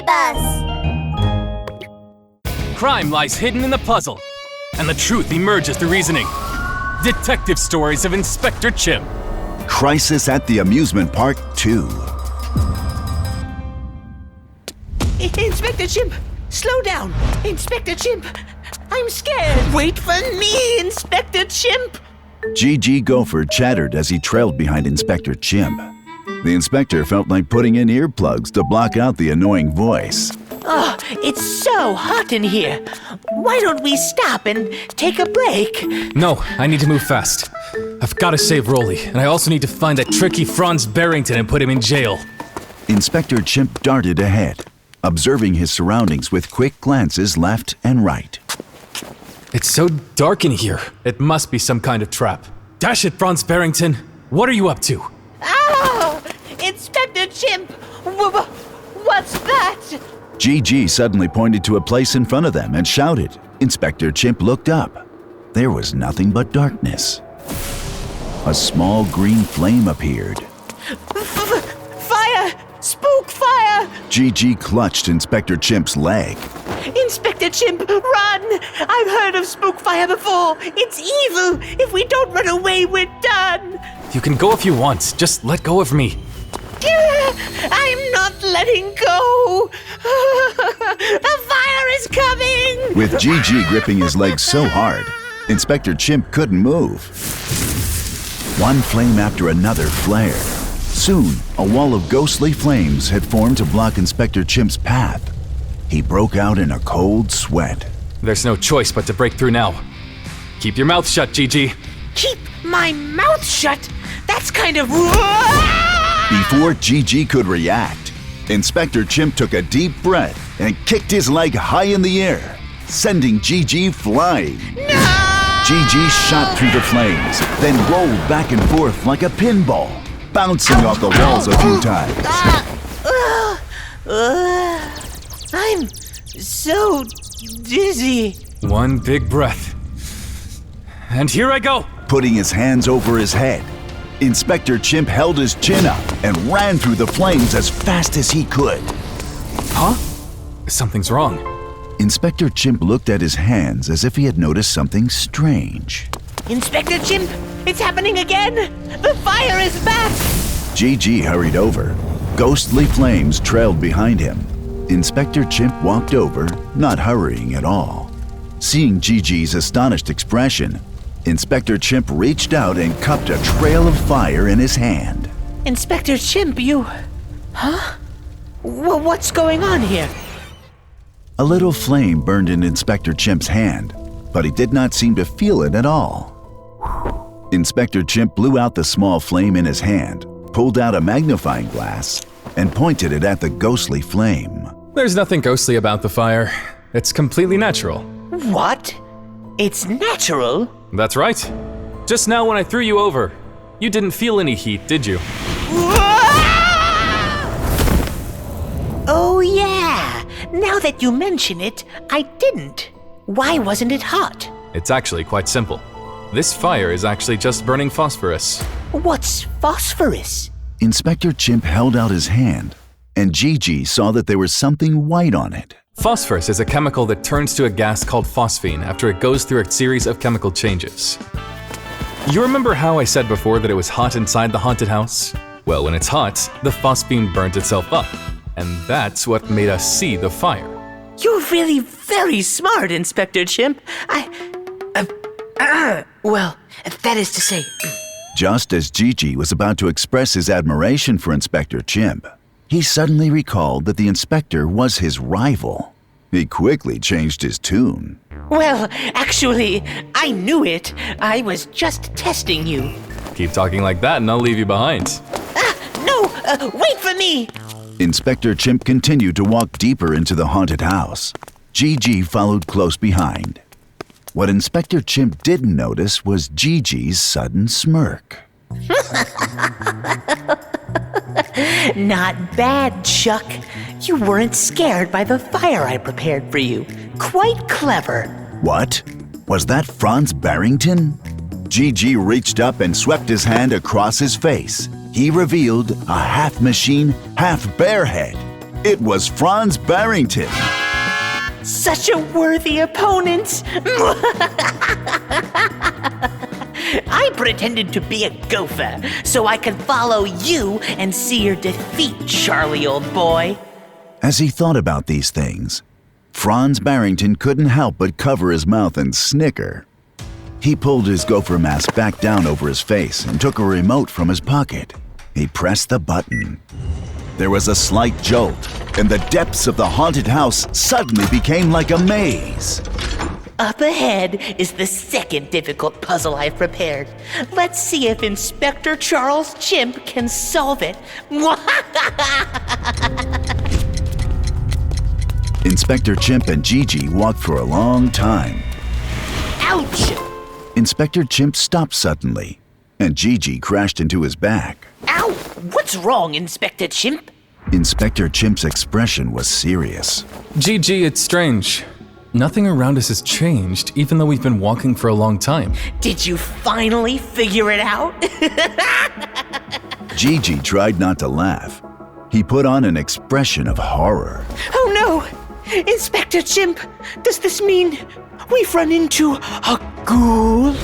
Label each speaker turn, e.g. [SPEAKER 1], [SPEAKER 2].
[SPEAKER 1] mischievous!
[SPEAKER 2] Crime lies hidden in the puzzle, and the truth emerges through reasoning. Detective Stories of Inspector Chimp.
[SPEAKER 3] Crisis at the Amusement Park 2.
[SPEAKER 4] Inspector Chimp, slow down! Inspector Chimp, I'm scared! Wait for me, Inspector Chimp!
[SPEAKER 3] Gigi Gopher chattered as he trailed behind Inspector Chimp. The inspector felt like putting in earplugs to block out the annoying voice.
[SPEAKER 4] Oh, it's so hot in here. Why don't we stop and take a break?
[SPEAKER 2] No, I need to move fast. I've got to save Rolly, and I also need to find that tricky Franz Barrington and put him in jail.
[SPEAKER 3] Inspector Chimp darted ahead, observing his surroundings with quick glances left and right.
[SPEAKER 2] It's so dark in here. It must be some kind of trap. Dash it, Franz Barrington. What are you up to?
[SPEAKER 4] Oh! Inspector Chimp! What's that?
[SPEAKER 3] Gigi suddenly pointed to a place in front of them and shouted. Inspector Chimp looked up. There was nothing but darkness. A small green flame appeared.
[SPEAKER 4] Fire! Spook fire!
[SPEAKER 3] Gigi clutched Inspector Chimp's leg.
[SPEAKER 4] Inspector Chimp, run! I've heard of spook fire before. It's evil. If we don't run away, we're done.
[SPEAKER 2] You can go if you want. Just let go of me.
[SPEAKER 4] I'm not letting go. The fire is coming.
[SPEAKER 3] With Gigi gripping his leg so hard, Inspector Chimp couldn't move. One flame after another flared. Soon, a wall of ghostly flames had formed to block Inspector Chimp's path. He broke out in a cold sweat.
[SPEAKER 2] There's no choice but to break through now. Keep your mouth shut, Gigi.
[SPEAKER 4] Keep my mouth shut? That's kind of...
[SPEAKER 3] Before Gigi could react, Inspector Chimp took a deep breath and kicked his leg high in the air, sending Gigi flying.
[SPEAKER 4] No!
[SPEAKER 3] Gigi shot through the flames, then rolled back and forth like a pinball, bouncing off the walls a few times.
[SPEAKER 4] I'm so dizzy.
[SPEAKER 2] One big breath. And here I go.
[SPEAKER 3] Putting his hands over his head, Inspector Chimp held his chin up and ran through the flames as fast as he could.
[SPEAKER 2] Huh? Something's wrong.
[SPEAKER 3] Inspector Chimp looked at his hands as if he had noticed something strange.
[SPEAKER 4] Inspector Chimp, it's happening again! The fire is back!
[SPEAKER 3] Gigi hurried over. Ghostly flames trailed behind him. Inspector Chimp walked over, not hurrying at all. Seeing Gigi's astonished expression, Inspector Chimp reached out and cupped a trail of fire in his hand.
[SPEAKER 4] Inspector Chimp, you... Huh? What's going on here?
[SPEAKER 3] A little flame burned in Inspector Chimp's hand, but he did not seem to feel it at all. Inspector Chimp blew out the small flame in his hand, pulled out a magnifying glass, and pointed it at the ghostly flame.
[SPEAKER 2] There's nothing ghostly about the fire. It's completely natural.
[SPEAKER 4] What? It's natural?
[SPEAKER 2] That's right. Just now when I threw you over, you didn't feel any heat, did you?
[SPEAKER 4] Oh yeah! Now that you mention it, I didn't. Why wasn't it hot?
[SPEAKER 2] It's actually quite simple. This fire is actually just burning phosphorus.
[SPEAKER 4] What's phosphorus?
[SPEAKER 3] Inspector Chimp held out his hand, and Gigi saw that there was something white on it.
[SPEAKER 2] Phosphorus is a chemical that turns to a gas called phosphine after it goes through a series of chemical changes. You remember how I said before that it was hot inside the haunted house? Well, when it's hot, the phosphine burns itself up, and that's what made us see the fire.
[SPEAKER 4] You're really very smart, Inspector Chimp. Well, that is to say...
[SPEAKER 3] Just as Gigi was about to express his admiration for Inspector Chimp, he suddenly recalled that the inspector was his rival. He quickly changed his tune.
[SPEAKER 4] Well, actually, I knew it. I was just testing you.
[SPEAKER 2] Keep talking like that and I'll leave you behind.
[SPEAKER 4] No! Wait for me!
[SPEAKER 3] Inspector Chimp continued to walk deeper into the haunted house. Gigi followed close behind. What Inspector Chimp didn't notice was Gigi's sudden smirk.
[SPEAKER 4] Not bad, Chuck. You weren't scared by the fire I prepared for you. Quite clever.
[SPEAKER 3] What? Was that Franz Barrington? Gigi reached up and swept his hand across his face. He revealed a half-machine, half-bear head. It was Franz Barrington.
[SPEAKER 4] Such a worthy opponent! I pretended to be a gopher so I could follow you and see your defeat, Charlie, old boy.
[SPEAKER 3] As he thought about these things, Franz Barrington couldn't help but cover his mouth and snicker. He pulled his gopher mask back down over his face and took a remote from his pocket. He pressed the button. There was a slight jolt, and the depths of the haunted house suddenly became like a maze.
[SPEAKER 4] Up ahead is the second difficult puzzle I've prepared. Let's see if Inspector Charles Chimp can solve it.
[SPEAKER 3] Inspector Chimp and Gigi walked for a long time.
[SPEAKER 4] Ouch!
[SPEAKER 3] Inspector Chimp stopped suddenly, and Gigi crashed into his back.
[SPEAKER 4] Ow! What's wrong, Inspector Chimp?
[SPEAKER 3] Inspector Chimp's expression was serious.
[SPEAKER 2] Gigi, it's strange. Nothing around us has changed, even though we've been walking for a long time.
[SPEAKER 4] Did you finally figure it out?
[SPEAKER 3] Gigi tried not to laugh. He put on an expression of horror.
[SPEAKER 4] Oh no! Inspector Chimp, does this mean we've run into a ghoul?